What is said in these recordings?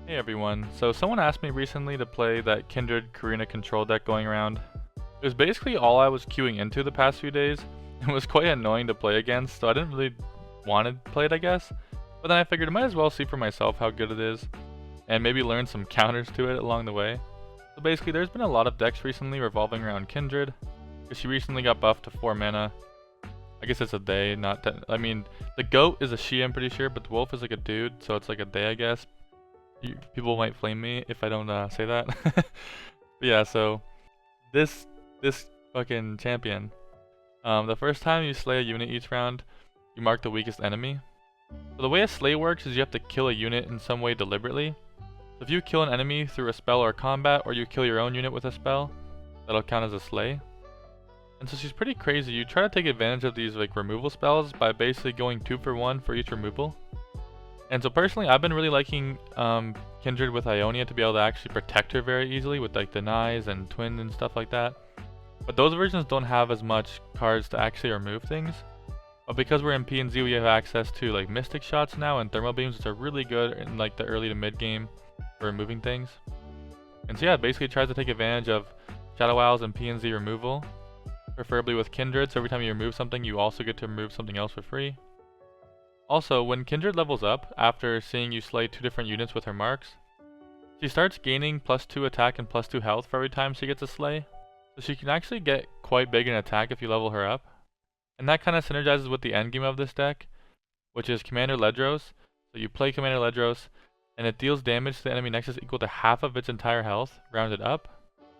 Hey everyone, so someone asked me recently to play that Kindred Corina control deck going around. It was basically all I was queuing into the past few days. It was quite annoying to play against, so I didn't really want to play it, I guess. But then I figured I might as well see for myself how good it is, and maybe learn some counters to it along the way. So basically there's been a lot of decks recently revolving around Kindred, because she recently got buffed to 4 mana. I guess it's a they, not I mean, the goat is a she, I'm pretty sure, but the wolf is like a dude, so it's like a they, I guess. People might flame me if I don't say that. But yeah, so this fucking champion. The first time you slay a unit each round, you mark the weakest enemy. So the way a slay works is you have to kill a unit in some way deliberately. So if you kill an enemy through a spell or combat, or you kill your own unit with a spell, that'll count as a slay. And so she's pretty crazy. You try to take advantage of these like removal spells by basically going 2 for 1 for each removal. And so personally, I've been really liking Kindred with Ionia to be able to actually protect her very easily with like denies and twin and stuff like that. But those versions don't have as much cards to actually remove things. But because we're in P&Z, we have access to like Mystic Shots now and Thermal Beams, which are really good in like the early to mid game for removing things. And so yeah, it basically tries to take advantage of Shadow Owls and P&Z removal, preferably with Kindred, so every time you remove something, you also get to remove something else for free. Also, when Kindred levels up, after seeing you slay 2 different units with her marks, she starts gaining +2 attack and +2 health for every time she gets a slay. So she can actually get quite big in attack if you level her up. And that kind of synergizes with the endgame of this deck, which is Commander Ledros. So you play Commander Ledros, and it deals damage to the enemy nexus equal to half of its entire health, rounded up.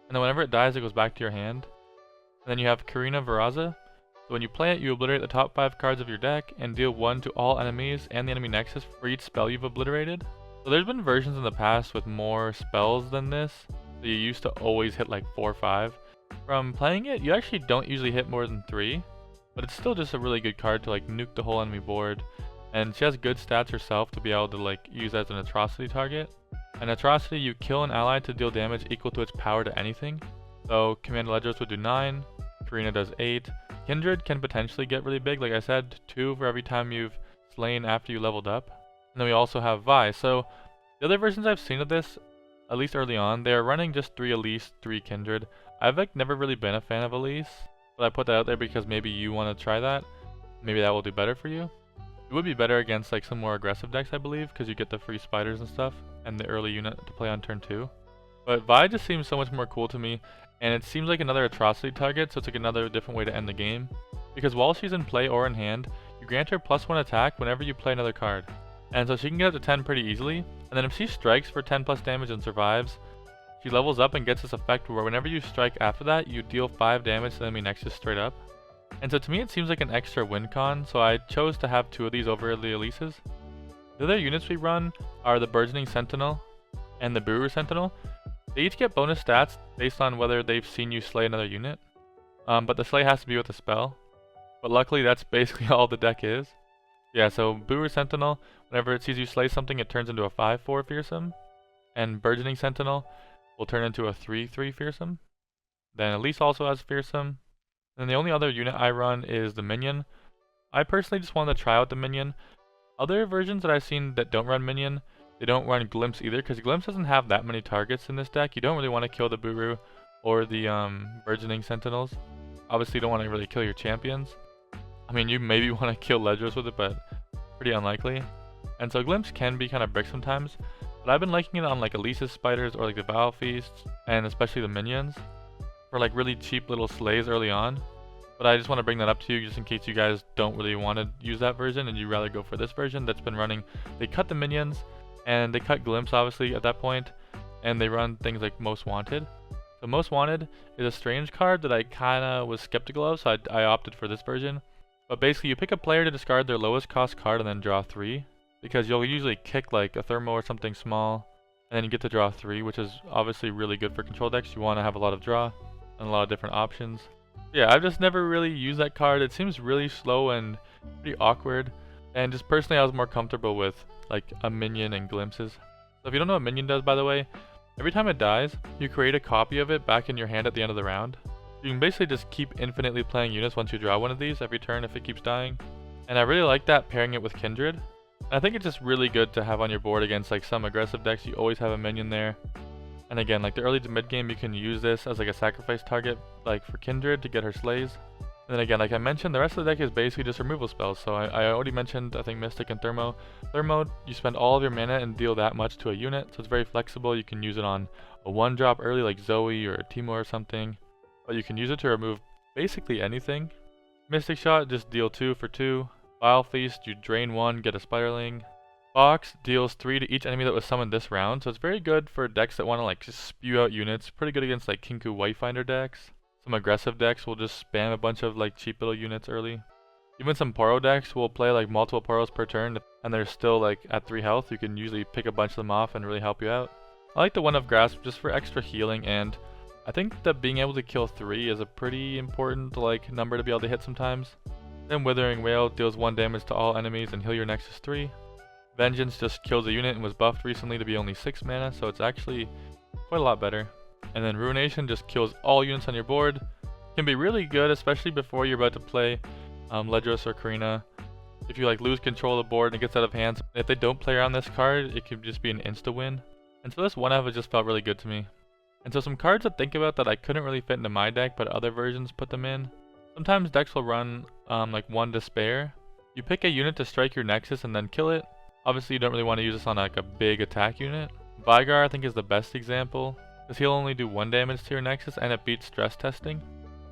And then whenever it dies, it goes back to your hand. And then you have Corina Veraza. So when you play it, you obliterate the top 5 cards of your deck and deal 1 to all enemies and the enemy nexus for each spell you've obliterated. So there's been versions in the past with more spells than this. So you used to always hit like 4 or 5. From playing it, you actually don't usually hit more than 3. But it's still just a really good card to like nuke the whole enemy board. And she has good stats herself to be able to like use as an atrocity target. An atrocity, you kill an ally to deal damage equal to its power to anything. So Commander Ledros would do 9, Corina does 8. Kindred can potentially get really big, like I said, 2 for every time you've slain after you leveled up. And then we also have Vi. So the other versions I've seen of this, at least early on, they are running just 3 Elise, 3 Kindred. I've like never really been a fan of Elise, but I put that out there because maybe you want to try that. Maybe that will do better for you. It would be better against like some more aggressive decks, I believe, because you get the free spiders and stuff, and the early unit to play on turn 2. But Vi just seems so much more cool to me. And it seems like another atrocity target, so it's like another different way to end the game. Because while she's in play or in hand, you grant her +1 attack whenever you play another card. And so she can get up to 10 pretty easily. And then if she strikes for 10 plus damage and survives, she levels up and gets this effect where whenever you strike after that, you deal 5 damage to the enemy nexus straight up. And so to me it seems like an extra win con, so I chose to have 2 of these over the Elises. The other units we run are the Burgeoning Sentinel and the Brewer Sentinel. They each get bonus stats based on whether they've seen you slay another unit. But the slay has to be with a spell. But luckily that's basically all the deck is. Yeah, so Brewer Sentinel, whenever it sees you slay something, it turns into a 5/4 fearsome. And Burgeoning Sentinel will turn into a 3/3 fearsome. Then Elise also has fearsome. And the only other unit I run is the minion. I personally just wanted to try out the minion. Other versions that I've seen that don't run minion, they don't run Glimpse either, because Glimpse doesn't have that many targets in this deck. You don't really want to kill the Buru or the Burgeoning Sentinels. Obviously you don't want to really kill your champions. I mean, you maybe want to kill Ledros with it, but pretty unlikely. And so Glimpse can be kind of brick sometimes, but I've been liking it on like Elise's spiders or like the Battle Feasts, and especially the minions, for like really cheap little slays early on. But I just want to bring that up to you just in case you guys don't really want to use that version and you'd rather go for this version that's been running. They cut the minions, and they cut Glimpse obviously at that point, and they run things like Most Wanted. So Most Wanted is a strange card that I kinda was skeptical of, so I opted for this version. But basically you pick a player to discard their lowest cost card and then draw 3, because you'll usually kick like a Thermo or something small, and then you get to draw 3, which is obviously really good for control decks. You want to have a lot of draw and a lot of different options. Yeah, I've just never really used that card. It seems really slow and pretty awkward, and just personally I was more comfortable with like a minion and glimpses. So if you don't know what minion does, by the way, every time it dies, you create a copy of it back in your hand at the end of the round. You can basically just keep infinitely playing units once you draw one of these every turn if it keeps dying. And I really like that pairing it with Kindred. I think it's just really good to have on your board against like some aggressive decks. You always have a minion there. And again, like the early to mid game, you can use this as like a sacrifice target, like for Kindred to get her slays. And then again, like I mentioned, the rest of the deck is basically just removal spells. So I already mentioned, I think, Mystic and Thermo. Thermo, you spend all of your mana and deal that much to a unit, so it's very flexible. You can use it on a 1-drop early like Zoe or Teemo or something. But you can use it to remove basically anything. Mystic Shot, just deal 2 for 2. Vile Feast, you drain 1, get a Spiraling. Box deals 3 to each enemy that was summoned this round, so it's very good for decks that want to like just spew out units. Pretty good against like Kinku Wayfinder decks. Some aggressive decks will just spam a bunch of like cheap little units early. Even some Poro decks will play like multiple Poros per turn, and they're still like at 3 health. You can usually pick a bunch of them off and really help you out. I like the One of Grasp just for extra healing, and I think that being able to kill 3 is a pretty important like number to be able to hit sometimes. Then Withering Wail deals 1 damage to all enemies and heal your Nexus 3. Vengeance just kills a unit and was buffed recently to be only 6 mana, so it's actually quite a lot better. And then Ruination just kills all units on your board. Can be really good, especially before you're about to play Ledros or Corina. If you like lose control of the board and it gets out of hand, if they don't play around this card, it could just be an insta win. And so this one of it just felt really good to me. And so some cards to think about that I couldn't really fit into my deck, but other versions put them in. Sometimes decks will run like 1 Despair. You pick a unit to strike your Nexus and then kill it. Obviously you don't really want to use this on like a big attack unit. Vigar I think is the best example, because he'll only do 1 damage to your Nexus and it beats stress testing.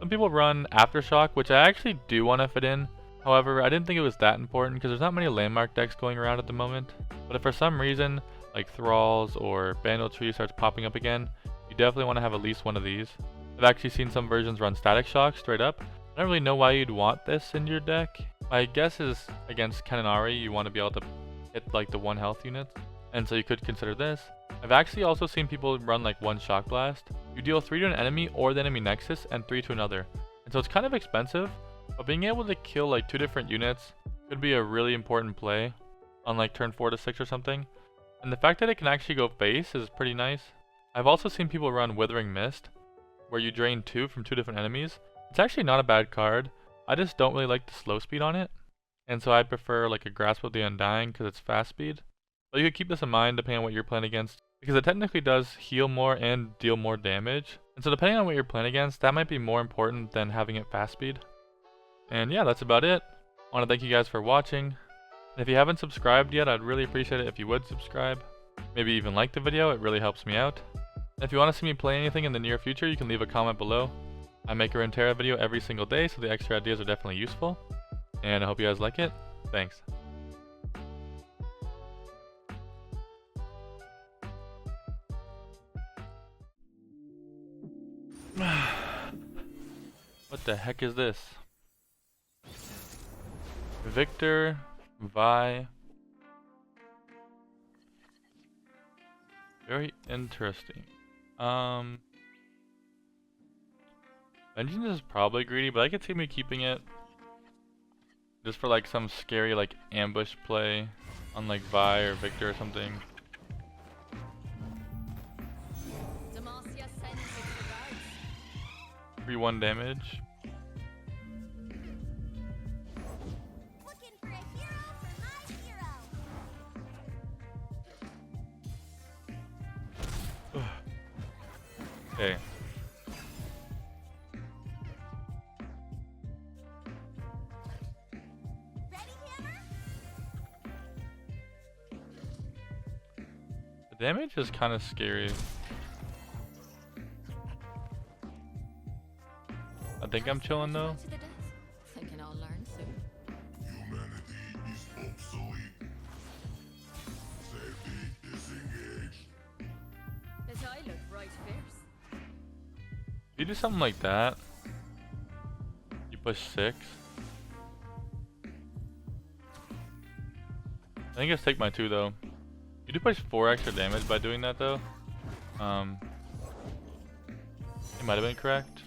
Some people run Aftershock, which I actually do want to fit in. However, I didn't think it was that important because there's not many landmark decks going around at the moment. But if for some reason like Thralls or Bandlewood Tree starts popping up again, you definitely want to have at least one of these. I've actually seen some versions run Static Shock straight up. I don't really know why you'd want this in your deck. My guess is against Kennen Ahri, you want to be able to hit like the 1 health units, and so you could consider this. I've actually also seen people run like 1 Shock Blast. You deal 3 to an enemy or the enemy Nexus and 3 to another, and so it's kind of expensive, but being able to kill like 2 different units could be a really important play on like turn 4 to 6 or something. And the fact that it can actually go face is pretty nice. I've also seen people run Withering Mist, where you drain 2 from 2 different enemies. It's actually not a bad card. I just don't really like the slow speed on it, and so I prefer like a Grasp of the Undying because it's fast speed. But you could keep this in mind depending on what you're playing against, because it technically does heal more and deal more damage. And so depending on what you're playing against, that might be more important than having it fast speed. And yeah, that's about it. I want to thank you guys for watching. And if you haven't subscribed yet, I'd really appreciate it if you would subscribe. Maybe even like the video, it really helps me out. And if you want to see me play anything in the near future, you can leave a comment below. I make a Runeterra video every single day, so the extra ideas are definitely useful. And I hope you guys like it. Thanks. What the heck is this? Viktor, Vi. Very interesting. Vengeance is probably greedy, but I could see me keeping it just for like some scary like ambush play on like Vi or Viktor or something. 3-1 damage. Okay. The damage is kind of scary. I think I'm chilling though. Thinking I'll learn soon. Humanity is obsolete. Safety disengaged. His eye look right fierce. If you do something like that, you push 6. I think it's take my 2 though. You do push 4 extra damage by doing that though. You might have been correct.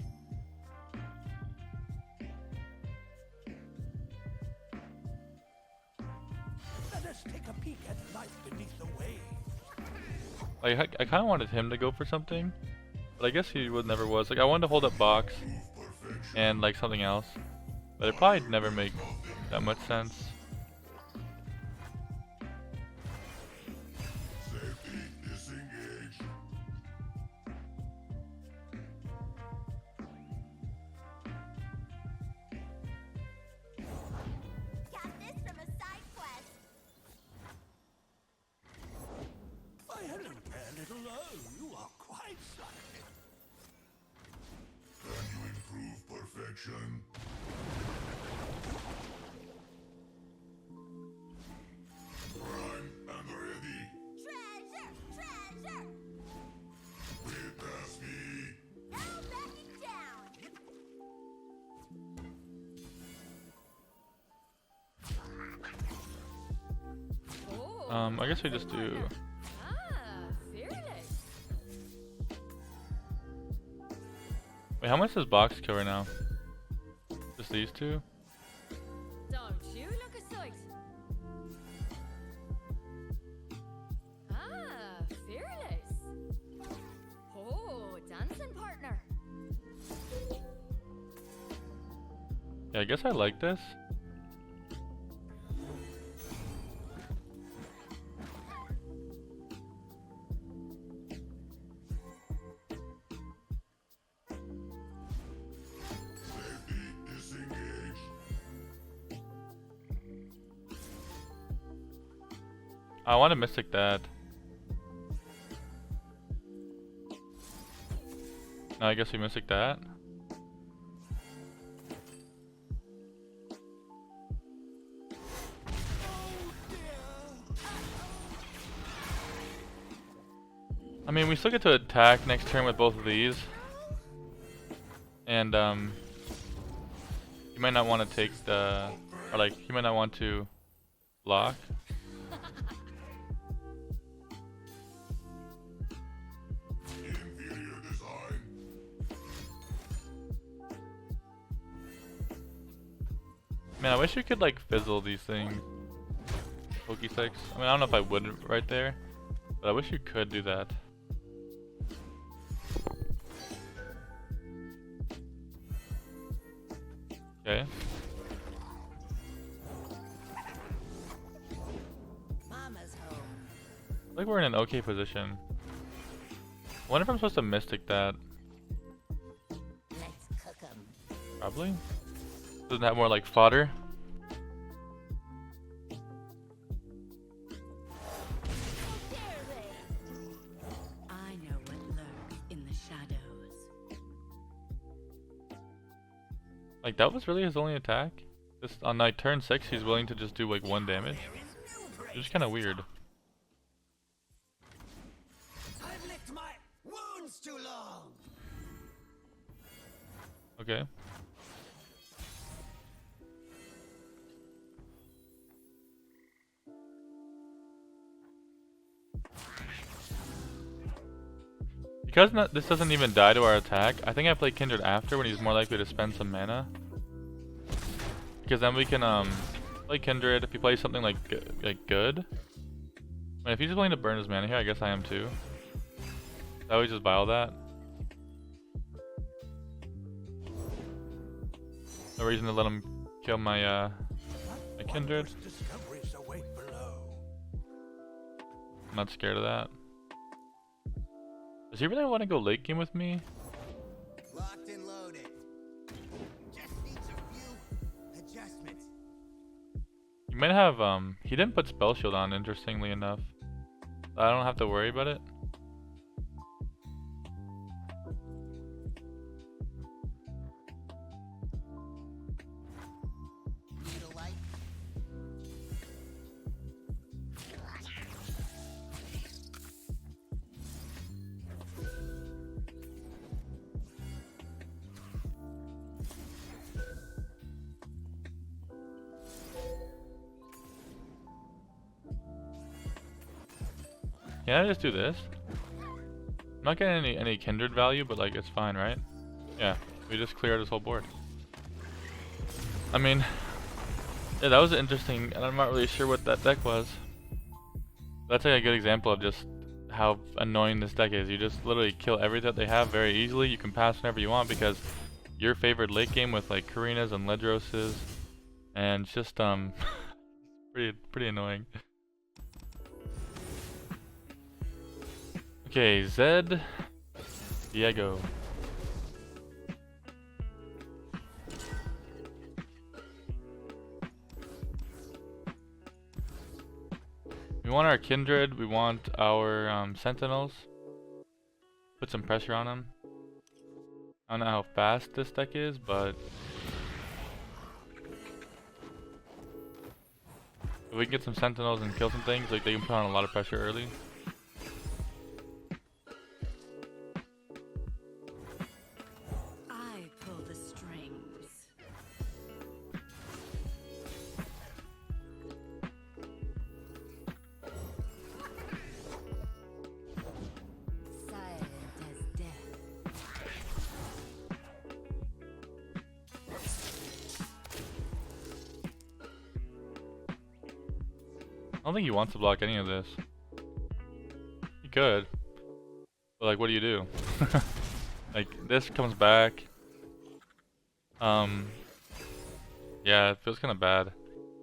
Let us take a peek at life beneath the waves. Like I kind of wanted him to go for something, but I guess he would never was. Like I wanted to hold up box and like something else, but it probably never make that much sense. I guess we just do. Ah, fearless. Wait, how much does box kill right now? Just these two? Don't you look a sight? Ah, fearless. Oh, dancing partner. Yeah, I guess I like this. Safety disengaged. I want to Mystic that. No, I guess we Mystic that. I mean, we still get to attack next turn with both of these. And, you might not want to take the... Or, like, you might not want to block. Inferior design. Man, I wish you could, like, fizzle these things. Pokesticks. I mean, I don't know if I would right there. But I wish you could do that. Okay. Mama's home. I think we're in an okay position. I wonder if I'm supposed to Mystic that. Let's cook 'em. Probably. Doesn't have more like fodder. I know what lurks in the shadows. Like that was really his only attack. Just on like turn 6 he's willing to just do like 1 damage. It's just kinda weird. I've licked my wounds too long. Okay. Because this doesn't even die to our attack, I think I play Kindred after when he's more likely to spend some mana. Because then we can play Kindred if he plays something like good. I mean, if he's willing to burn his mana here, I guess I am too. I always just buy all that. No reason to let him kill my my Kindred. Wondrous discoveries await below. I'm not scared of that. Does he really want to go late game with me? Locked and loaded. Just needs a few adjustments. He might have he didn't put Spell Shield on, interestingly enough. I don't have to worry about it. Need a light? Can I just do this? I'm not getting any Kindred value, but like it's fine, right? Yeah, we just cleared this whole board. I mean, yeah, that was interesting, and I'm not really sure what that deck was. That's like a good example of just how annoying this deck is. You just literally kill everything that they have very easily. You can pass whenever you want because your favorite late game with like Corinas and Ledroses, and it's just pretty annoying. Okay, Zed, Viego. We want our Kindred, we want our Sentinels. Put some pressure on them. I don't know how fast this deck is, but if we can get some Sentinels and kill some things, like they can put on a lot of pressure early. I pull the strings. don't think he wants to block any of this. He could. But like, what do you do? Like, this comes back. Yeah, it feels kind of bad.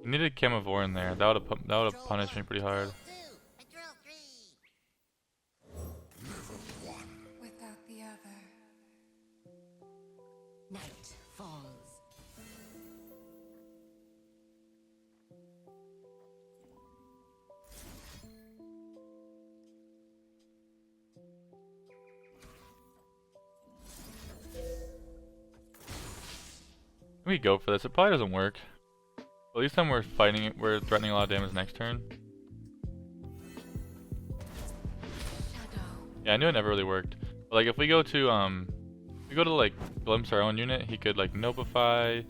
You needed Camivore in there. That would have punished me pretty hard. Without the other. Night falls. We go for this. It probably doesn't work. But at least then we're fighting it. We're threatening a lot of damage next turn. Yeah, I knew it never really worked. But like if we go to like glimpse our own unit, he could like Notify. I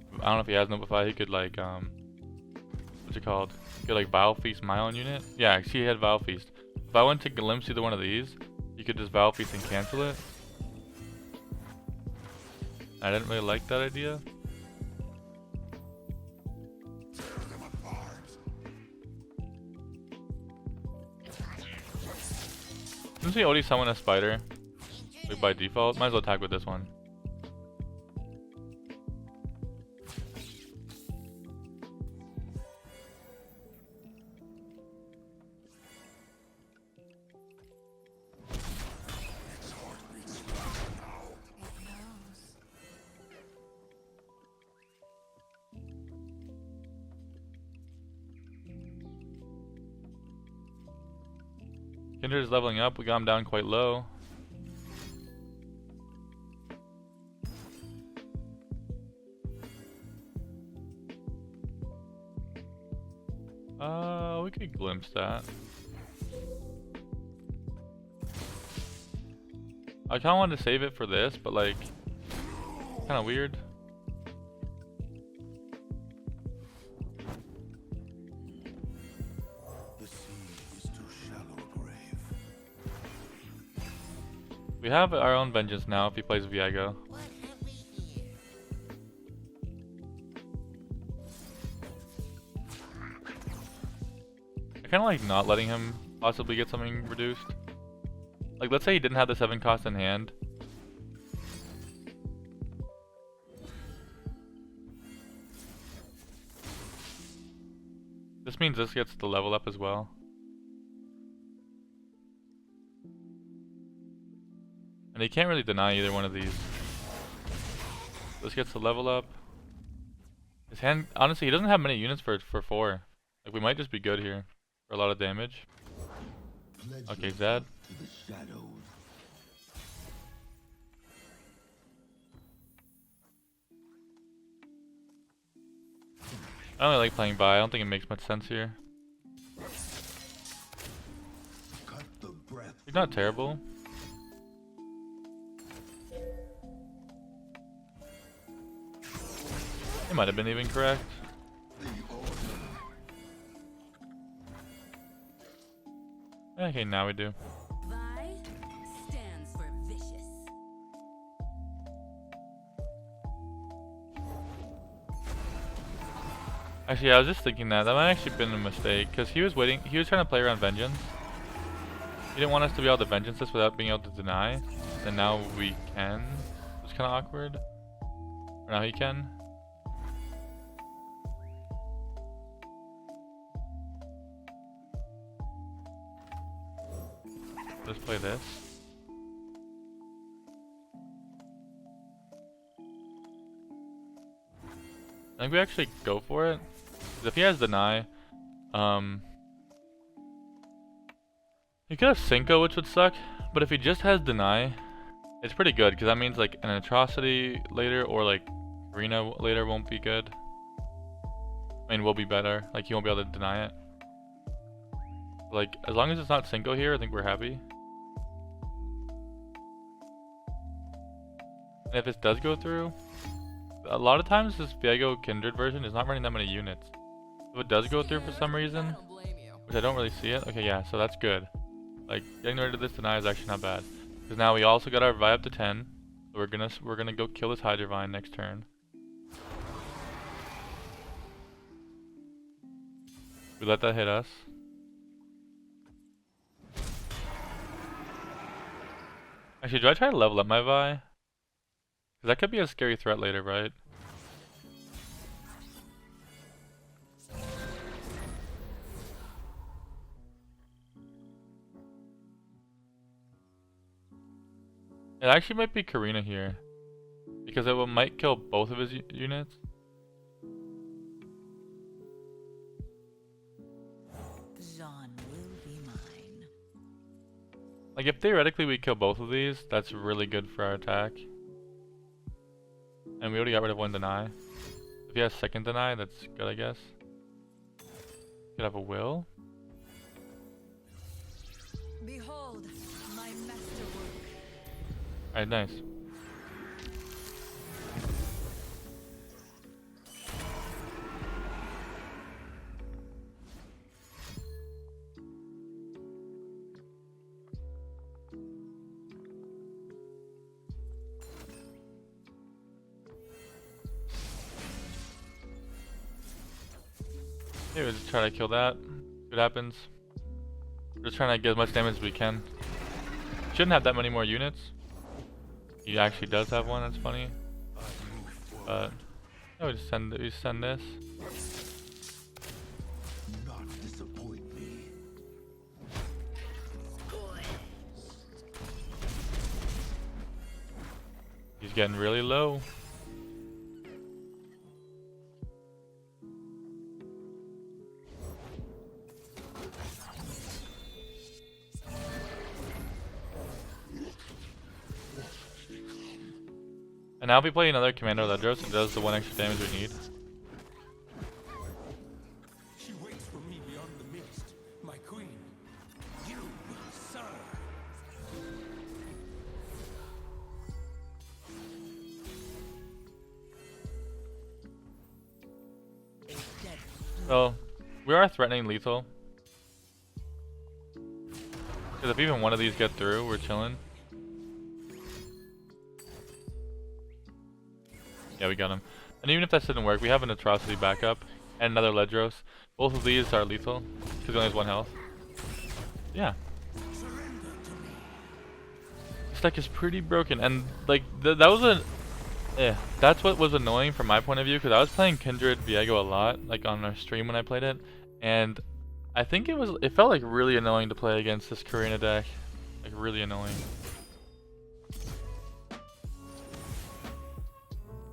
don't know if he has Notify. He could like what's it called? He could like Vile Feast my own unit. Yeah, actually he had Vile Feast. If I went to glimpse either one of these, you could just Vile Feast and cancel it. I didn't really like that idea. Since we already summon a spider, like by default, might as well attack with this one. Kindred is leveling up. We got him down quite low. We could glimpse that. I kind of wanted to save it for this, but like, kind of weird. The sea is too shallow a grave. We have our own vengeance now if he plays Viego. What have we here? I kind of like not letting him possibly get something reduced. Like, let's say he didn't have the 7 cost in hand. This means this gets the level up as well. And he can't really deny either one of these. This gets the level up. His hand, honestly, he doesn't have many units for 4. Like, we might just be good here for a lot of damage. Okay, Zed. To the shadows. I don't really like playing Vi. I don't think it makes much sense here. Cut the breath. He's not terrible. It might have been even correct. The order. Okay, now we do. Vi stands for vicious. Actually, I was just thinking that might actually have been a mistake, because he was trying to play around Vengeance. He didn't want us to be able to Vengeance this without being able to deny, and now we can. It's kind of awkward. Or now he can. Let's play this. I think we actually go for it. 'Cause if he has deny, he could have Cinco, which would suck. But if he just has deny, it's pretty good because that means like an atrocity later or like Corina later won't be good. I mean, will be better. Like he won't be able to deny it. Like as long as it's not Cinco here, I think we're happy. And if it does go through, a lot of times this Viego Kindred version is not running that many units. If it does go through for some reason, which I don't really see it, okay, yeah, so that's good. Like getting rid of this deny is actually not bad, because now we also got our Vi up to 10, so we're gonna go kill this Hydrovine next turn. We let that hit us. Actually, do I try to level up my Vi? Because that could be a scary threat later, right? It actually might be Corina here. Because it might kill both of his units. Jean will be mine. Like if theoretically we kill both of these, that's really good for our attack. And we already got rid of one deny. If he has second deny, that's good, I guess. Could have a will. Behold my masterwork. Alright, nice. Maybe we'll just try to kill that. See what happens. We're just trying to get as much damage as we can. Shouldn't have that many more units. He actually does have one, that's funny. But no, we just send this. Not disappoint me. He's getting really low. And now if we play another Commander Ledros, it does the 1 extra damage we need. She waits for me beyond the mist, my queen. You will serve. So, we are threatening lethal. Because if even one of these get through, we're chilling. Yeah, we got him. And even if that didn't work, we have an atrocity backup and another Ledros. Both of these are lethal because he only has 1 health. Yeah. This deck is pretty broken, and like that was that's what was annoying from my point of view, because I was playing Kindred Viego a lot, like on our stream when I played it, and I think it felt like really annoying to play against this Corina deck, like really annoying.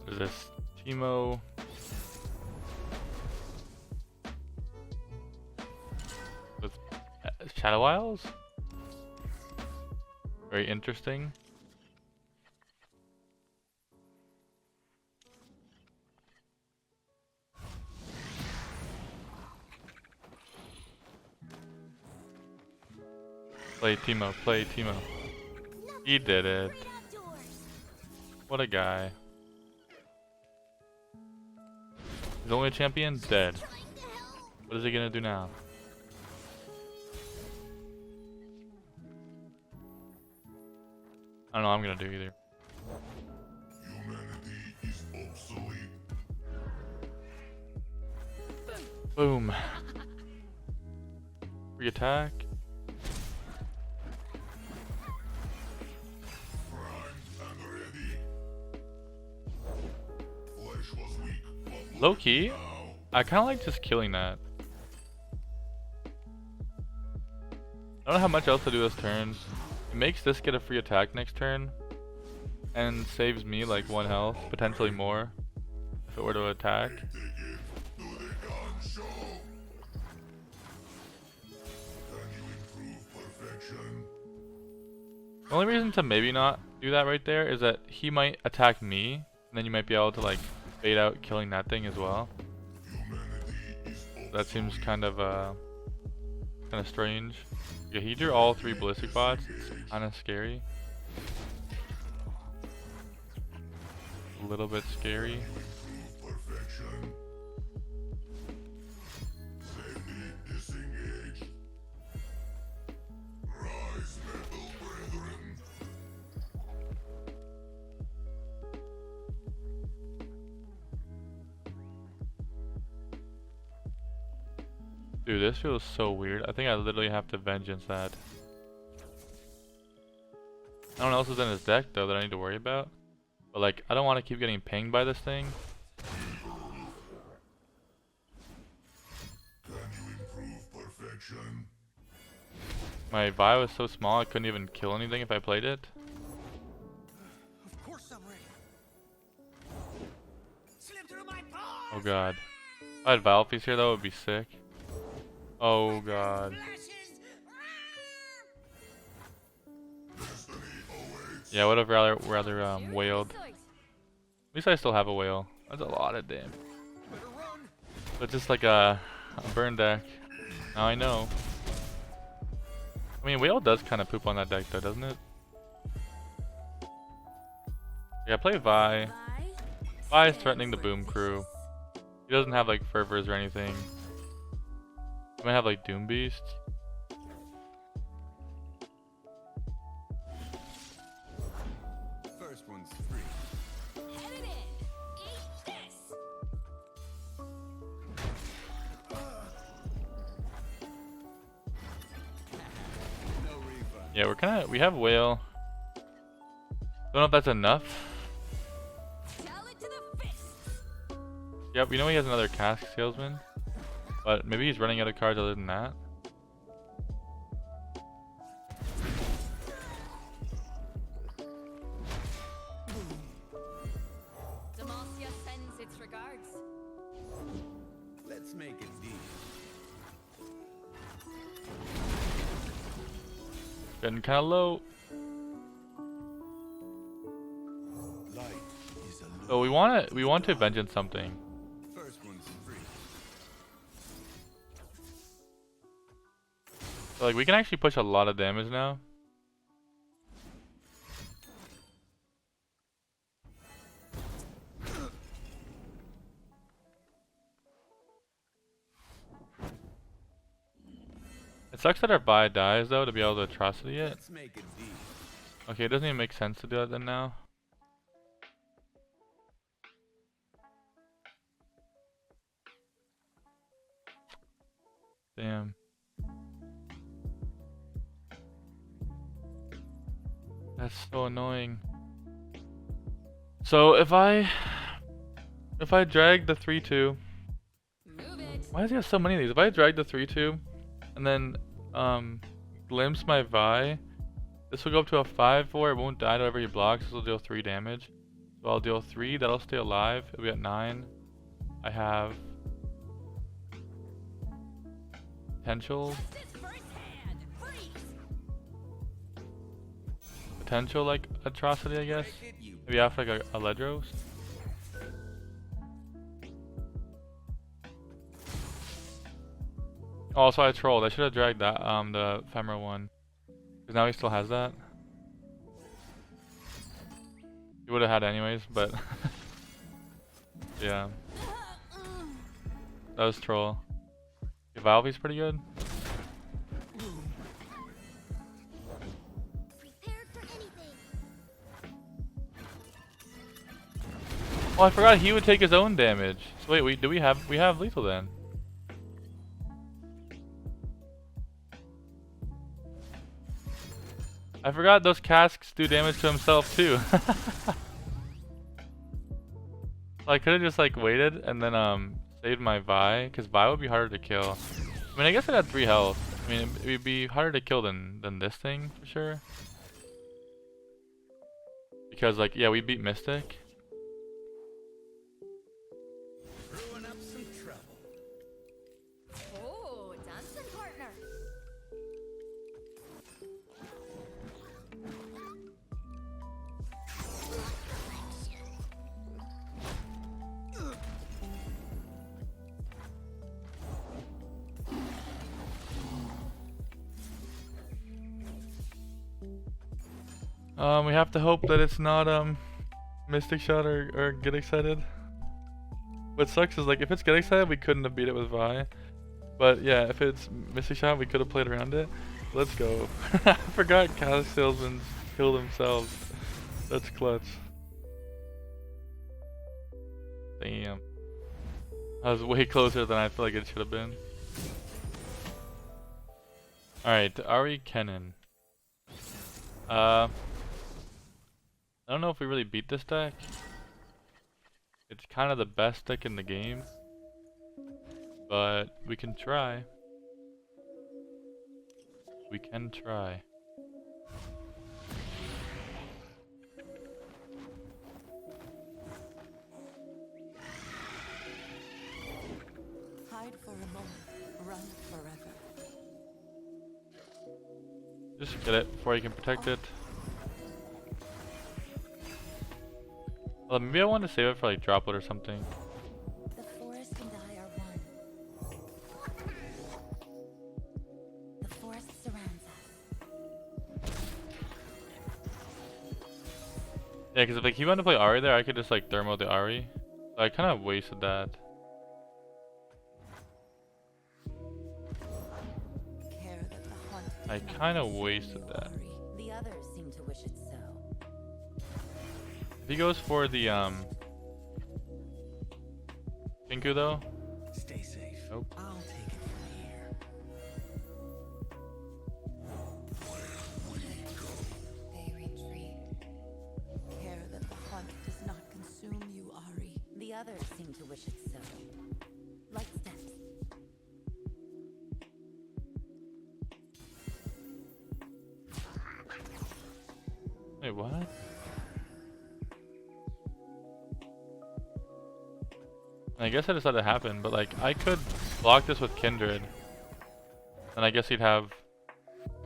What is this? Teemo. With Shadow Isles? Very interesting. Play Teemo, play Teemo. He did it. What a guy. He's only a champion? Dead. What is he gonna do now? I don't know what I'm gonna do either. Humanity is obsolete. Boom. Free attack. Low key, I kind of like just killing that. I don't know how much else to do this turn. It makes this get a free attack next turn, and saves me like 1 health, potentially more, if it were to attack. The only reason to maybe not do that right there is that he might attack me, and then you might be able to like bait out killing that thing as well. That seems kind of strange. Yeah, he drew all 3 ballistic bots. It's kind of scary. A little bit scary. Dude, this feels so weird. I think I literally have to vengeance that. No one else is in his deck though that I need to worry about. But like, I don't want to keep getting pinged by this thing. Can you improve perfection? My Vi was so small I couldn't even kill anything if I played it. Of course I'm ready. Slip through my paws. Oh god. If I had Valfies here, that would be sick. Oh god. Destiny awaits. Yeah, I would have rather wailed. At least I still have a whale. That's a lot of damage. Better run. But just like a burn deck. Now I know. I mean, whale does kind of poop on that deck though, doesn't it? Yeah, play Vi. Vi is threatening the boom crew. He doesn't have like fervors or anything. He might have like Doom Beast. First one's free. Headed in. Eat this. No refund. Yeah, we have whale. Don't know if that's enough. Tell it to the fist. Yep, we know he has another cask salesman. But maybe he's running out of cards other than that. Demacia sends its regards. Let's make it deep. Getting kind of low. Light is a So we want to vengeance something. First one's free. So like we can actually push a lot of damage now. It sucks that our buy dies though to be able to atrocity it. Let's make it deep. Okay, it doesn't even make sense to do that then now. Damn. That's so annoying. So if I drag the 3-2, Move it. why does he have so many of these? If I drag the 3-2 and then glimpse my Vi, this will go up to a 5-4. It won't die to whatever he blocks. This will deal 3 damage. So I'll deal 3. That'll stay alive. It'll be at 9. I have potential. Justice firsthand. Freeze. Potential like atrocity, I guess. Break it, you Maybe after like a Ledros. Oh, also I trolled. I should have dragged that the ephemeral one, because now he still has that. He would have had anyways, but yeah, that was troll. Yeah, Valvy's pretty good. Prepared for anything. Oh, I forgot he would take his own damage. So wait, we have lethal then? I forgot those casks do damage to himself too. I could have just like waited and then saved my Vi, because Vi would be harder to kill. I mean, I guess it had 3 health. I mean, it would be harder to kill than this thing for sure. Because like, yeah, we beat Mystic. brewing up some trouble. Oh, dancing partner. We have to hope that it's not Mystic Shot or Get Excited. What sucks is like if it's Get Excited, we couldn't have beat it with Vi. But yeah, if it's Mystic Shot, we could have played around it. Let's go. I forgot Cask Salesman killed themselves. That's clutch. Damn. I was way closer than I feel like it should have been. Alright, Ahri Kennen. I don't know if we really beat this deck. It's kind of the best deck in the game, but we can try. We can try. Hide for a moment, run forever. Just get it before you can protect it. Well, maybe I want to save it for like droplet or something. The forest and I are one. The forest surrounds us. Yeah, because if like he wanted to play Ahri there, I could just like thermo the Ahri. So I kind of wasted that. Care that the hunt I does not kind of consume wasted you, that. Ahri. The others seem to wish it so. If he goes for the Pinku though, Stay safe. Nope. I'll take it from here. They retreat. Care that the hunt does not consume you, Ahri. The others seem to wish it so. Light steps. wait, what? I guess I just let it happen, but like I could block this with Kindred, and I guess he'd have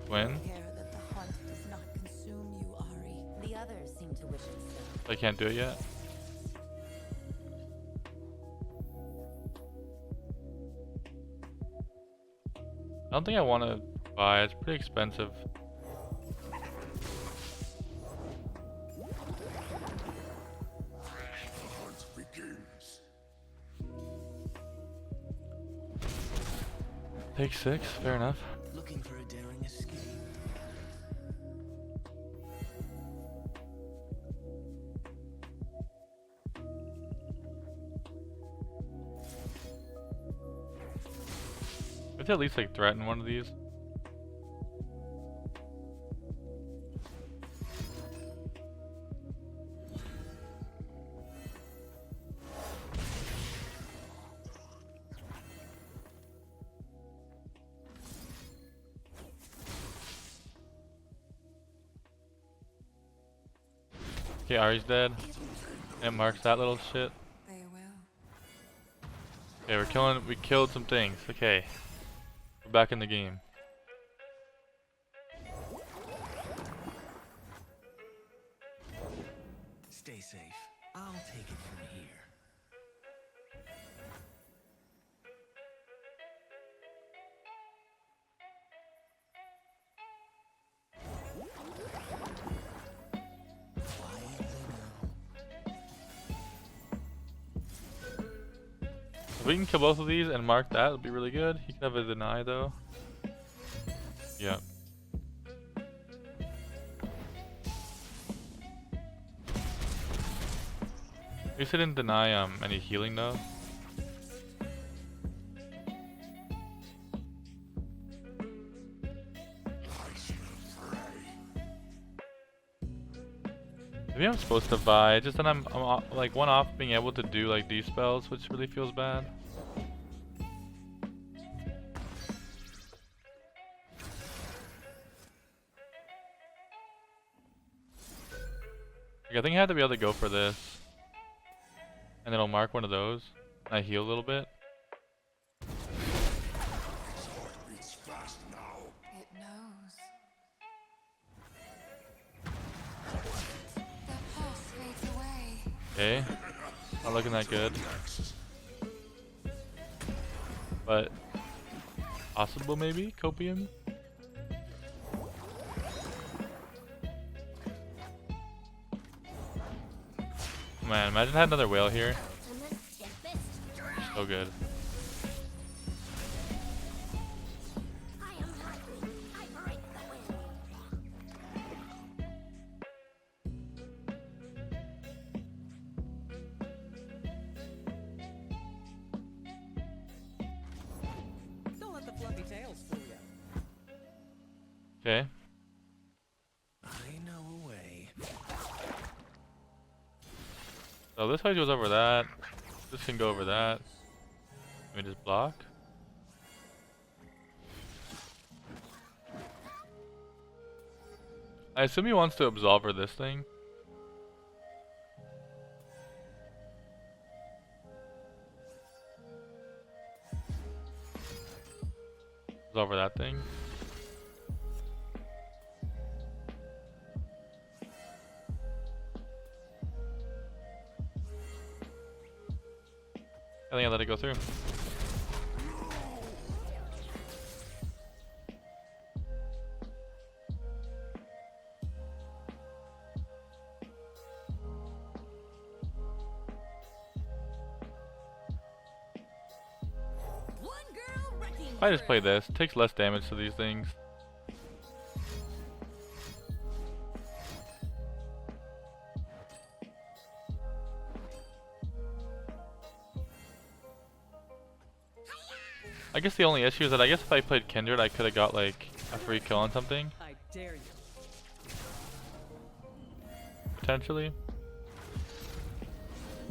win. Care that the hunt does not consume you, Ahri. The others seem to wish it so. I can't do it yet. I don't think I want to buy. It's pretty expensive. Hunt begins. Take 6, fair enough. Looking for a daring escape. We have to at least like threaten one of these. Okay, Ahri's dead. It marks that little shit. They will. Okay, we killed some things. Okay. We're back in the game. Stay safe. I'll take it from here. Quietly now. If we can kill both of these and mark that, it'll be really good. He can have a deny though. Yeah. At least I didn't deny any healing though. Maybe I'm supposed to buy, just that I'm like one off being able to do like these spells, which really feels bad. Like, I think I have to be able to go for this, and then I'll mark one of those. I heal a little bit. Its heart beats fast now. It knows. The pulse fades away. Okay, not looking that good, but possible maybe copium. Man, imagine I had another whale here. So good. Don't let the fluffy tails fool you. Okay. I know a way. So this way goes over that. This can go over that. Let me just block. I assume he wants to absolver this thing. Absolver that thing. I think I let it go through. I just play this. It takes less damage to these things. I guess the only issue is that I guess if I played Kindred, I could have got like a free kill on something. I dare you. Potentially.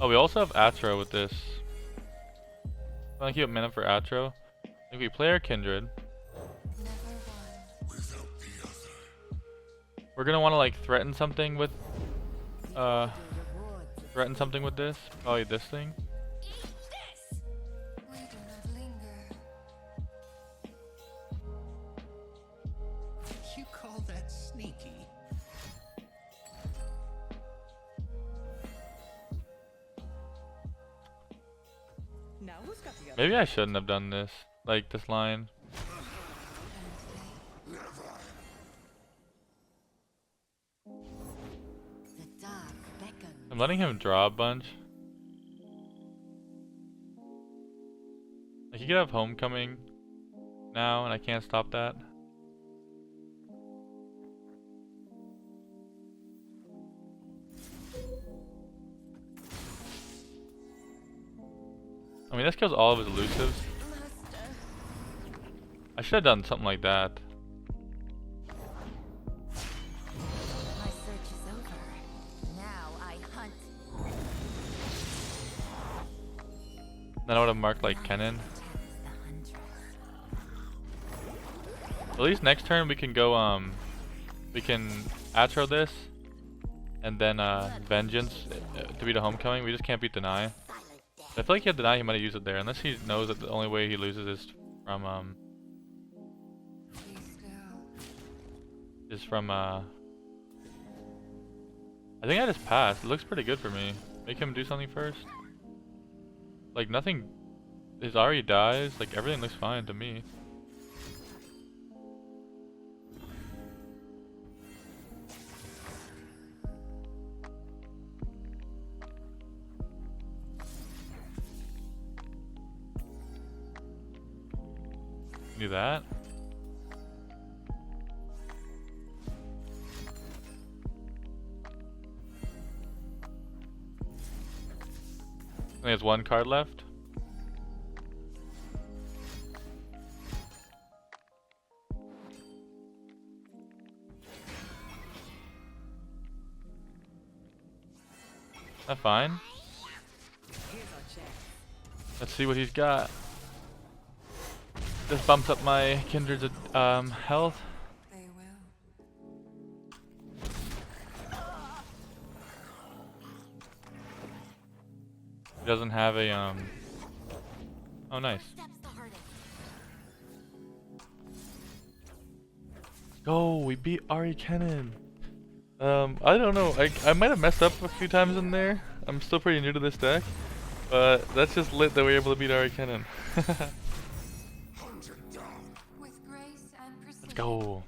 Oh, we also have Atro with this. I'm gonna keep a mana for Atro. If we play our Kindred, Never one. Without the other. we're gonna want to like threaten something with this. Probably this thing. We do not linger. You call that sneaky? Now who's got the other? Maybe I shouldn't have done this. Like this line. The dark beckons. I'm letting him draw a bunch. Like he could have homecoming now, and I can't stop that. I mean, this kills all of his elusives. I should have done something like that. My search is over. Now I hunt. Then I would have marked like Kennen. At least next turn we can go we can Atro this and then Vengeance to beat a homecoming. We just can't beat Deny. I feel like he had Deny, he might have used it there, unless he knows that the only way he loses is from Be still. I think I just passed. It looks pretty good for me. Make him do something first. Like nothing, his Ahri dies, like everything looks fine to me. Do that. Only has one card left. That's fine. Here's our chance. Let's see what he's got. This bumps up my Kindred's health. They will. He doesn't have a oh nice. Go, we beat Ahri Kennen. I don't know. I might have messed up a few times in there. I'm still pretty new to this deck, but that's just lit that we were able to beat Ahri Kennen. With grace and precision. Let's go.